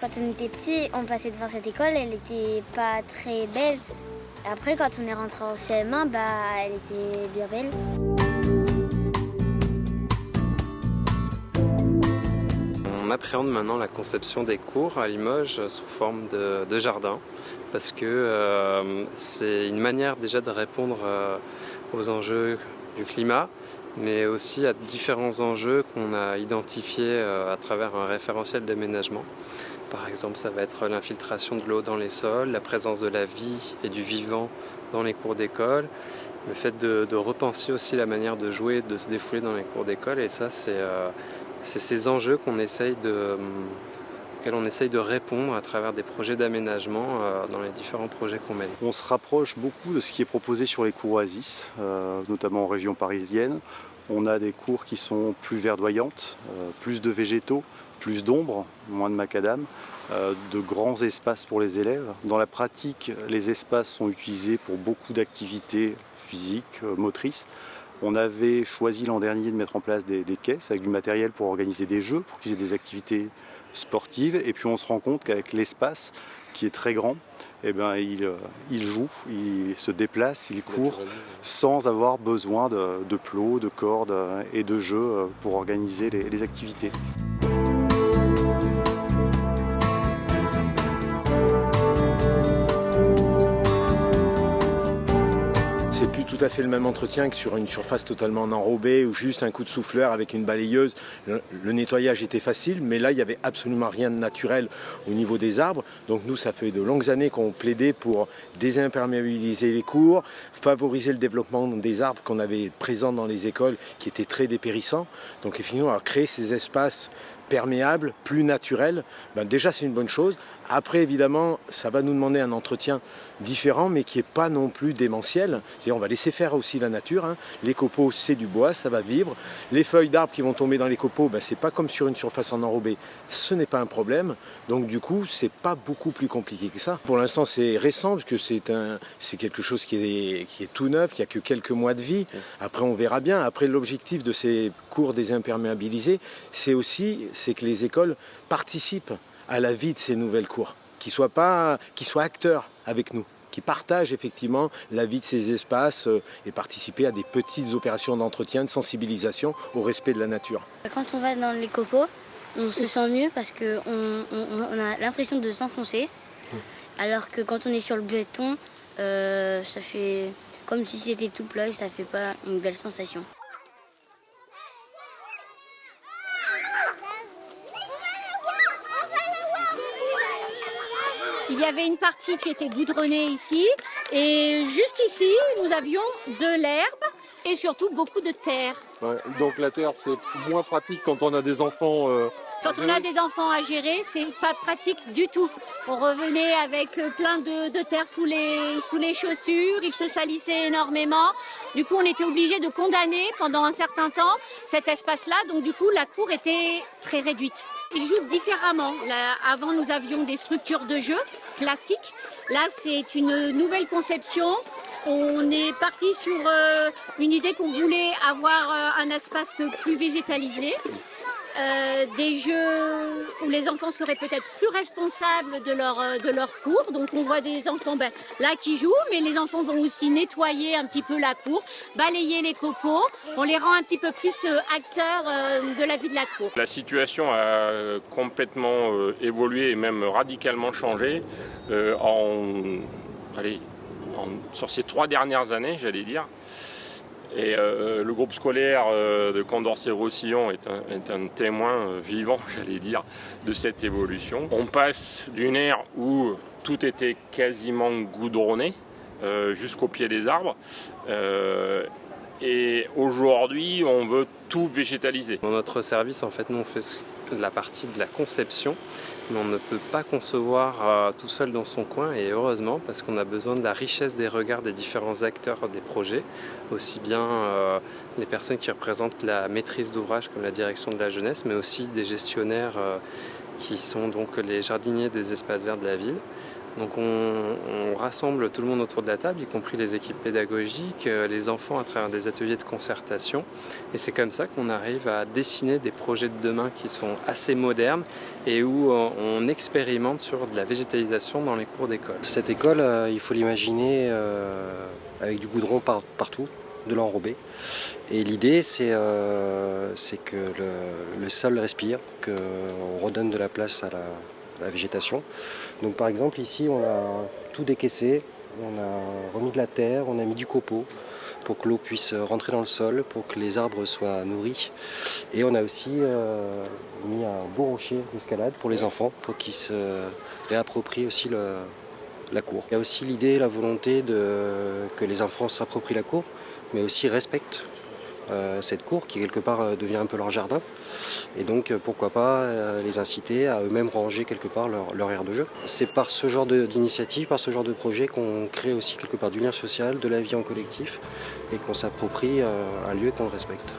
Quand on était petit, on passait devant cette école, elle n'était pas très belle. Après, quand on est rentré en CM1, elle était bien belle. On appréhende maintenant la conception des cours à Limoges sous forme de jardin parce que c'est une manière déjà de répondre aux enjeux du climat, mais aussi à différents enjeux qu'on a identifiés à travers un référentiel d'aménagement. Par exemple, ça va être l'infiltration de l'eau dans les sols, la présence de la vie et du vivant dans les cours d'école, le fait de repenser aussi la manière de jouer, de se défouler dans les cours d'école, et ça c'est ces enjeux auxquels on essaye de répondre à travers des projets d'aménagement dans les différents projets qu'on mène. On se rapproche beaucoup de ce qui est proposé sur les cours Oasis, notamment en région parisienne. On a des cours qui sont plus verdoyantes, plus de végétaux, plus d'ombre, moins de macadam, de grands espaces pour les élèves. Dans la pratique, les espaces sont utilisés pour beaucoup d'activités physiques, motrices. On avait choisi l'an dernier de mettre en place des caisses avec du matériel pour organiser des jeux, pour qu'ils aient des activités sportives. Et puis on se rend compte qu'avec l'espace, qui est très grand, il joue, il se déplace, il court sans avoir besoin de plots, de cordes et de jeux pour organiser les activités. C'est plus tout à fait le même entretien que sur une surface totalement enrobée ou juste un coup de souffleur avec une balayeuse. Le nettoyage était facile, mais là, il n'y avait absolument rien de naturel au niveau des arbres. Donc nous, ça fait de longues années qu'on plaidait pour désimperméabiliser les cours, favoriser le développement des arbres qu'on avait présents dans les écoles qui étaient très dépérissants. Donc effectivement, créer ces espaces perméables, plus naturels, déjà c'est une bonne chose. Après, évidemment, ça va nous demander un entretien différent, mais qui n'est pas non plus démentiel. C'est-à-dire, on va laisser faire aussi la nature. Les copeaux, c'est du bois, ça va vivre. Les feuilles d'arbres qui vont tomber dans les copeaux, c'est pas comme sur une surface en enrobé. Ce n'est pas un problème. Donc, du coup, c'est pas beaucoup plus compliqué que ça. Pour l'instant, c'est récent, parce que c'est quelque chose qui est tout neuf, qui a que quelques mois de vie. Après, on verra bien. Après, l'objectif de ces cours désimperméabilisés, c'est que les écoles participent à la vie de ces nouvelles cours, qui soient acteurs avec nous, qui partagent effectivement la vie de ces espaces et participer à des petites opérations d'entretien, de sensibilisation au respect de la nature. Quand on va dans les copeaux, on se sent mieux parce qu'on a l'impression de s'enfoncer, alors que quand on est sur le béton, ça fait comme si c'était tout plat et ça fait pas une belle sensation. Il y avait une partie qui était goudronnée ici et jusqu'ici nous avions de l'herbe et surtout beaucoup de terre. Ouais, donc la terre c'est moins pratique quand on a des enfants. Quand on a des enfants à gérer, c'est pas pratique du tout. On revenait avec plein de terre sous les chaussures, ils se salissaient énormément. Du coup, on était obligé de condamner pendant un certain temps cet espace-là. Donc du coup, la cour était très réduite. Ils jouent différemment. Là, avant, nous avions des structures de jeu classiques. Là, c'est une nouvelle conception. On est parti sur une idée qu'on voulait avoir un espace plus végétalisé. Des jeux où les enfants seraient peut-être plus responsables de leur cours. Donc on voit des enfants là qui jouent, mais les enfants vont aussi nettoyer un petit peu la cour, balayer les copeaux. On les rend un petit peu plus acteurs de la vie de la cour. La situation a complètement évolué et même radicalement changé sur ces 3 dernières années, j'allais dire. Et le groupe scolaire de Condorcet-Roussillon est un témoin vivant, j'allais dire, de cette évolution. On passe d'une ère où tout était quasiment goudronné jusqu'au pied des arbres. Et aujourd'hui, on veut tout végétaliser. Dans notre service, en fait, nous on fait la partie de la conception, mais on ne peut pas concevoir tout seul dans son coin, et heureusement, parce qu'on a besoin de la richesse des regards des différents acteurs des projets, aussi bien les personnes qui représentent la maîtrise d'ouvrage comme la direction de la jeunesse, mais aussi des gestionnaires qui sont donc les jardiniers des espaces verts de la ville, Donc on rassemble tout le monde autour de la table, y compris les équipes pédagogiques, les enfants à travers des ateliers de concertation. Et c'est comme ça qu'on arrive à dessiner des projets de demain qui sont assez modernes et où on expérimente sur de la végétalisation dans les cours d'école. Cette école, il faut l'imaginer avec du goudron partout, de l'enrobé. Et l'idée, c'est que le sol respire, qu'on redonne de la place à la végétation. Donc par exemple ici on a tout décaissé, on a remis de la terre, on a mis du copeau pour que l'eau puisse rentrer dans le sol, pour que les arbres soient nourris. Et on a aussi mis un beau rocher d'escalade pour les enfants, pour qu'ils se réapproprient aussi la cour. Il y a aussi l'idée, la volonté que les enfants s'approprient la cour, mais aussi respectent cette cour qui quelque part devient un peu leur jardin. Et donc pourquoi pas les inciter à eux-mêmes ranger quelque part leur aire de jeu. C'est par ce genre d'initiative, par ce genre de projet qu'on crée aussi quelque part du lien social, de la vie en collectif et qu'on s'approprie un lieu qu'on respecte.